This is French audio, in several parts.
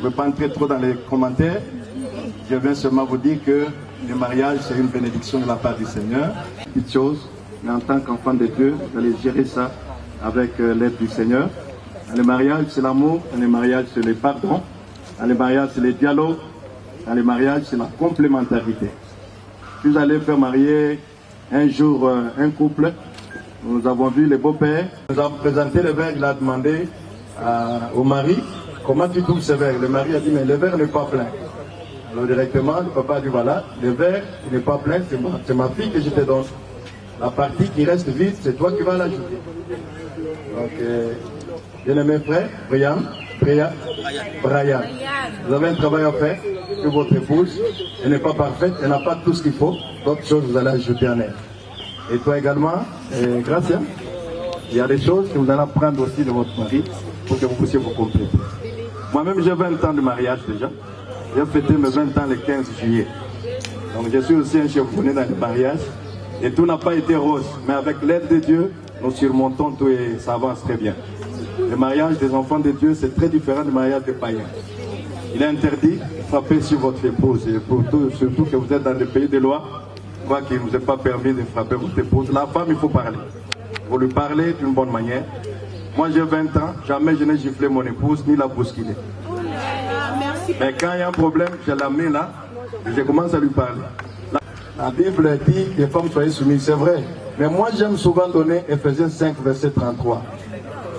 Je ne veux pas entrer trop dans les commentaires. Je viens seulement vous dire que le mariage, c'est une bénédiction de la part du Seigneur. Petite chose, mais en tant qu'enfant de Dieu, vous allez gérer ça avec l'aide du Seigneur. Dans le mariage, c'est l'amour. Dans le mariage, c'est le pardon. Dans le mariage, c'est le dialogue. Dans le mariage, c'est la complémentarité. Si vous allez faire marier un jour un couple, nous avons vu le beau-père. Nous avons présenté le verre, il a demandé au mari, comment tu trouves ce verre? Le mari a dit, mais le verre n'est pas plein. Alors directement, le papa a dit, voilà, le verre n'est pas plein, c'est ma fille que je te donne. La partie qui reste vide, c'est toi qui vas l'ajouter. Donc, bien-aimé frère, Brian, vous avez un travail à faire, que votre épouse, elle n'est pas parfaite, elle n'a pas tout ce qu'il faut, d'autres choses vous allez ajouter en elle. Et toi également, Gracia, il y a des choses que vous allez apprendre aussi de votre mari pour que vous puissiez vous compléter. Moi-même, j'ai 20 ans de mariage déjà. J'ai fêté mes 20 ans le 15 juillet. Donc je suis aussi un chevronné dans le mariage. Et tout n'a pas été rose. Mais avec l'aide de Dieu, nous surmontons tout et ça avance très bien. Le mariage des enfants de Dieu, c'est très différent du mariage des païens. Il est interdit de frapper sur votre épouse. Et surtout que vous êtes dans le pays de loi, quoi qu'il ne vous est pas permis de frapper votre épouse. La femme, il faut parler. Il faut lui parler d'une bonne manière. Moi, j'ai 20 ans, jamais je n'ai giflé mon épouse ni la bousculé. Mais quand il y a un problème, je l'amène là, et je commence à lui parler. La Bible dit que les femmes soient soumises, c'est vrai. Mais moi, j'aime souvent donner Ephésiens 5, verset 33.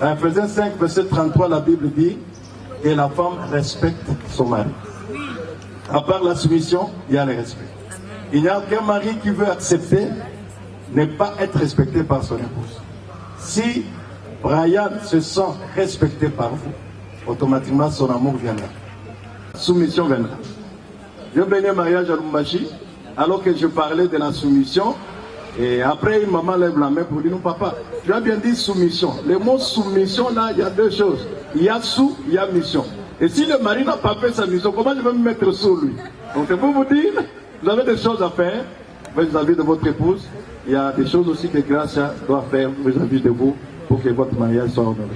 Dans Ephésiens 5, verset 33, la Bible dit que la femme respecte son mari. À part la soumission, il y a le respect. Il n'y a aucun mari qui veut accepter ne pas être respecté par son épouse. Si Brian se sent respecté par vous, automatiquement son amour viendra. Soumission viendra. J'ai béni un mariage à Lumbashi, alors que je parlais de la soumission, et après une maman lève la main pour dire non papa, tu as bien dit soumission. Le mot soumission là, il y a deux choses. Il y a sous, il y a mission. Et si le mari n'a pas fait sa mission, comment je vais me mettre sous lui? Donc c'est pour vous dire, vous avez des choses à faire vis-à-vis de votre épouse. Il y a des choses aussi que Gracia doit faire vis-à-vis de vous pour que votre mariage soit honoré.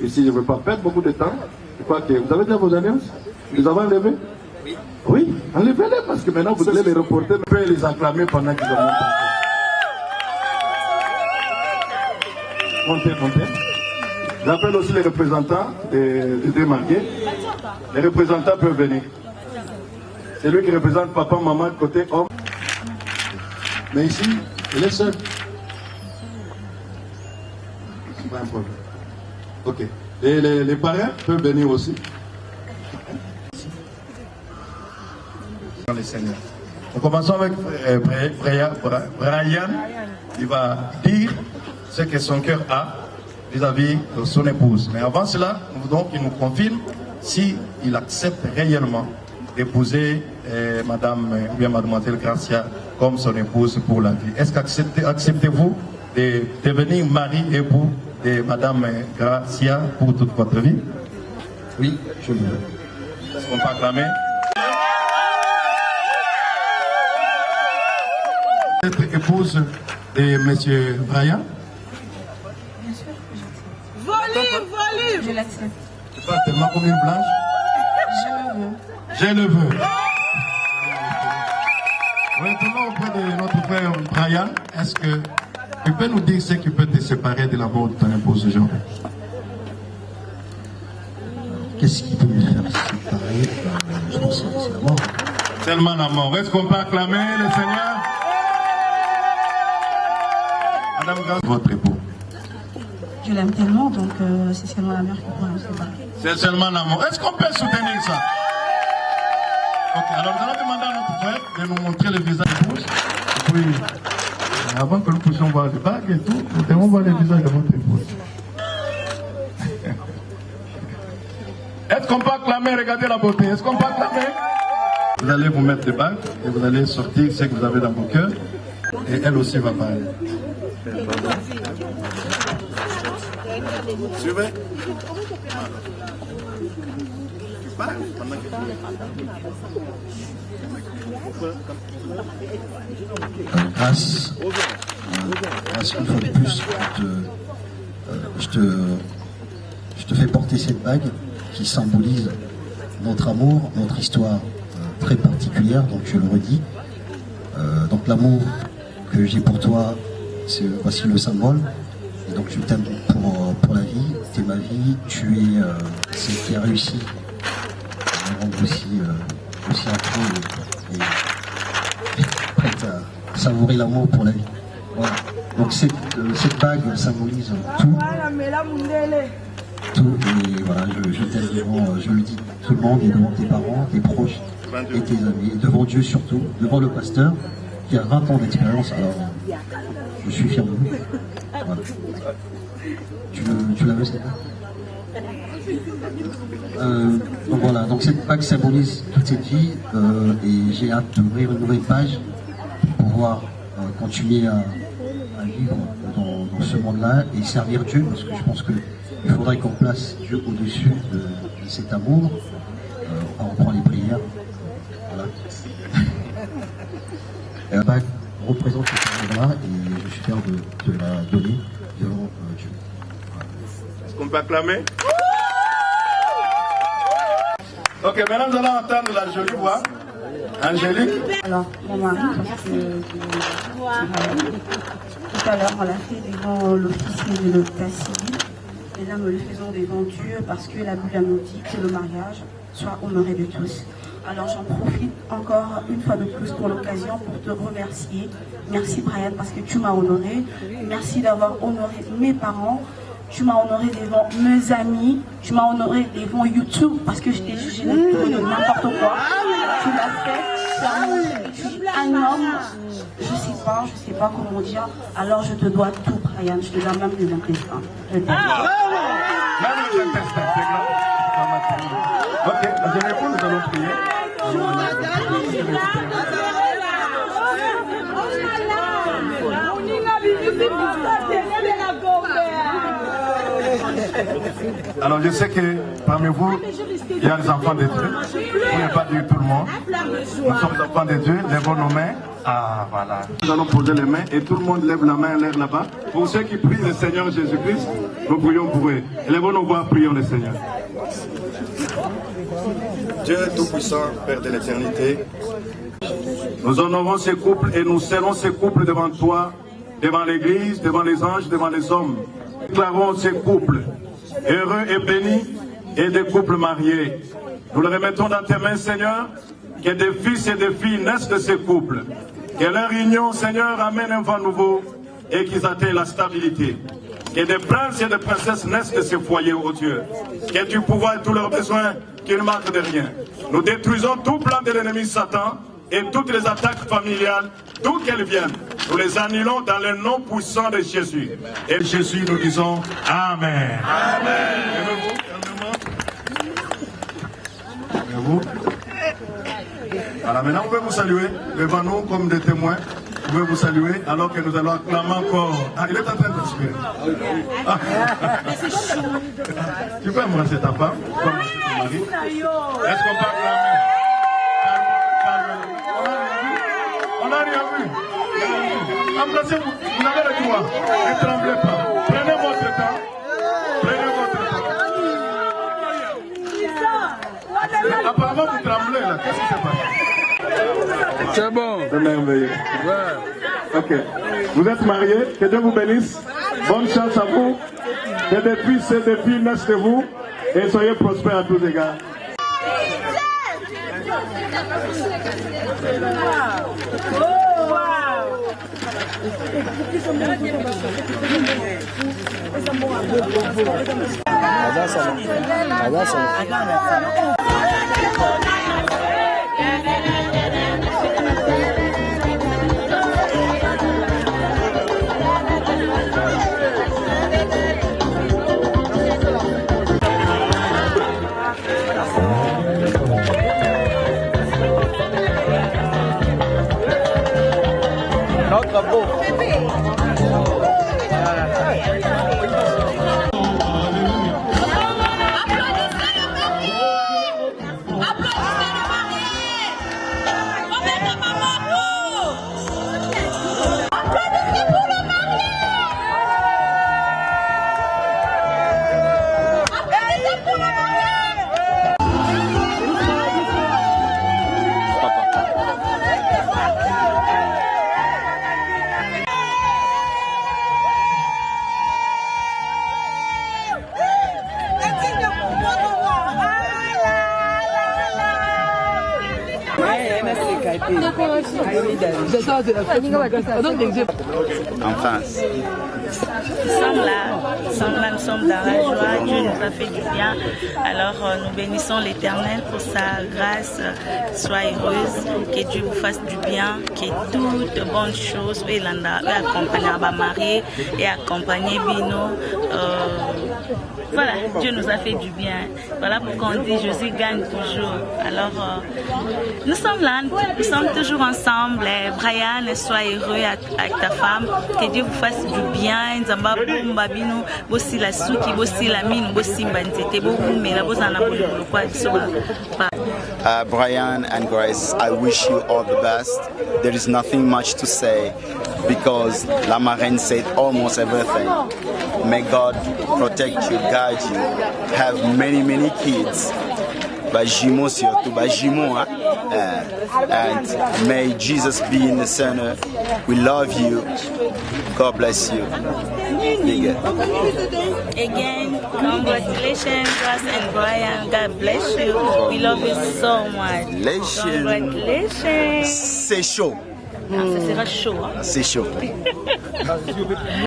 Ici, je ne veux pas perdre beaucoup de temps. Je crois que vous avez déjà vos alliances? Vous les avez enlevées? Oui, enlevez-les parce que maintenant vous allez les reporter, vous pouvez les acclamer pendant qu'ils ont monté. Montez. J'appelle aussi les représentants des démarqués. Les représentants peuvent venir. C'est lui qui représente papa, maman, côté homme. Mais ici, il est seul. C'est pas un problème. Ok. Et les parents peuvent venir aussi. Les seigneurs. Nous commençons avec Brian. Il va dire ce que son cœur a vis-à-vis de son épouse. Mais avant cela, donc, il nous confirme s'il accepte réellement d'épouser madame ou bien mademoiselle Gracia comme son épouse pour la vie. Est-ce qu'acceptez-vous de devenir mari et époux de madame Gracia pour toute votre vie? Oui, je le veux. Est-ce qu'on peut acclamer? Être épouse de monsieur Brian? Volume! Je l'accepte. C'est pas tellement comme une blanche? Je le veux. Maintenant auprès de notre frère Brian, est-ce que tu peux nous dire ce qui peut te séparer de l'amour de ton épouse aujourd'hui? Qu'est-ce qui peut me faire séparer? Je pense que c'est l'amour. Seulement l'amour. Est-ce qu'on peut acclamer le Seigneur? Madame Gracia, votre époux. Je l'aime tellement, donc c'est seulement la mère qui pourra me séparer. C'est seulement l'amour. Est-ce qu'on peut soutenir ça? Ok, alors nous allons demander à notre frère de nous montrer le visage de l'épouse. Et puis, avant que nous puissions voir les bagues et tout, nous devons voir le visage de votre épouse. Est-ce qu'on peut acclamer? Regardez la beauté. Est-ce qu'on peut acclamer? Vous allez vous mettre des bagues et vous allez sortir ce que vous avez dans vos cœurs. Et elle aussi va parler. Suivez. Grâce une fois de plus, je te fais porter cette bague qui symbolise notre amour, notre histoire très particulière, donc je le redis. Donc l'amour que j'ai pour toi, voici le symbole. Et donc je t'aime pour la vie, tu es ma vie, tu es celle qui a réussi à me rendre aussi accro et prête à savourer l'amour pour la vie. Voilà. Donc cette bague symbolise tout. Tout, et voilà, je t'aime devant, je le dis tout le monde, et devant tes parents, tes proches et tes amis, et devant Dieu surtout, devant le pasteur qui a 20 ans d'expérience, alors je suis fier de vous. Voilà. Tu la veux, c'est ça? Donc voilà, donc cette bague symbolise toute cette vie, et j'ai hâte d'ouvrir une nouvelle page pour pouvoir continuer à vivre dans ce monde-là et servir Dieu, parce que je pense qu'il faudrait qu'on place Dieu au-dessus de cet amour. On reprend les prières. Voilà. Et la bague représente cet amour-là et je suis fier de la donner devant Dieu. Voilà. Est-ce qu'on peut acclamer? Ok, maintenant nous allons entendre la jolie voix. Angélique. Alors, mon mari, parce que tout à l'heure, on l'a fait devant l'officier de l'état civil. Et là, nous le faisons devant Dieu parce que la Bible nous dit que le mariage soit honoré de tous. Alors, j'en profite encore une fois de plus pour l'occasion pour te remercier. Merci, Brian, parce que tu m'as honoré. Merci d'avoir honoré mes parents. Tu m'as honoré devant mes amis, tu m'as honoré devant YouTube parce que je t'ai jugé de tout de n'importe quoi. Tu l'as fait, tu as montré que tu es un homme, je sais pas comment dire. Alors je te dois tout, Brian, je te dois même les intestins. Je t'aime. Même les intestins, c'est grave. Ok, je réponds, nous allons prier. Alors je sais que parmi vous, il y a les enfants de Dieu. Vous n'êtes pas dire tout le monde. Nous sommes les enfants de Dieu, lèvons nos mains. Ah voilà. Nous allons poser les mains et tout le monde lève la main en l'air là-bas. Pour ceux qui prient le Seigneur Jésus-Christ, nous prions pour eux. Lèvons nos voix, prions le Seigneur. Dieu Tout-Puissant, Père de l'éternité, nous honorons ces couples et nous serrons ces couples devant toi, devant l'Église, devant les anges, devant les hommes. Nous déclarons ces couples heureux et bénis et des couples mariés. Nous le remettons dans tes mains, Seigneur, que des fils et des filles naissent de ces couples. Que leur union, Seigneur, amène un vent nouveau et qu'ils atteignent la stabilité. Que des princes et des princesses naissent de ces foyers, ô Dieu. Que tu pourvoies tous leurs besoins, qu'ils ne manquent de rien. Nous détruisons tout plan de l'ennemi Satan et toutes les attaques familiales, d'où qu'elles viennent. Nous les annulons dans le nom puissant de Jésus. Et Jésus, nous disons Amen. Amen. Levez-vous. Voilà, maintenant vous pouvez vous saluer devant nous comme des témoins. Vous pouvez vous saluer alors que nous allons acclamer encore. Ah, il est en train de respirer. Ah. Tu peux embrasser ta femme, tu peux embrasser ton mari. Est-ce qu'on peut acclamer? On n'a rien vu. Embrassez-vous, vous avez le droit. Ne tremblez pas. Prenez votre temps. Prenez votre temps. Apparemment, vous tremblez là. Qu'est-ce qui se passe? C'est bon. C'est merveilleux. Ouais. Ok. Vous êtes mariés. Que Dieu vous bénisse. Bonne chance à vous. Que des fils et des filles naissent de vous. Et soyez prospères à tous égards. Notre beau. En France. Nous sommes dans la joie, Dieu nous a fait du bien. Alors nous bénissons l'Éternel pour sa grâce. Sois heureuse, que Dieu vous fasse du bien, que toutes bonnes choses, et accompagner à marier et accompagner Bino. Voilà, Dieu nous a fait du bien. Voilà pourquoi on dit Jésus gagne toujours. Alors nous sommes là, nous sommes toujours ensemble. Brian, sois heureux avec ta femme, que Dieu vous fasse du bien. Brian and Grace, I wish you all the best. There is nothing much to say because La Marraine said almost everything. May God protect you, guide you, have many kids. Bajimo surtout, Bajimo, and may Jesus be in the center. We love you. God bless you. Again, congratulations, Grace and Brian. God bless you. We love you so much. Congratulations. C'est chaud. Ça sera chaud. C'est chaud.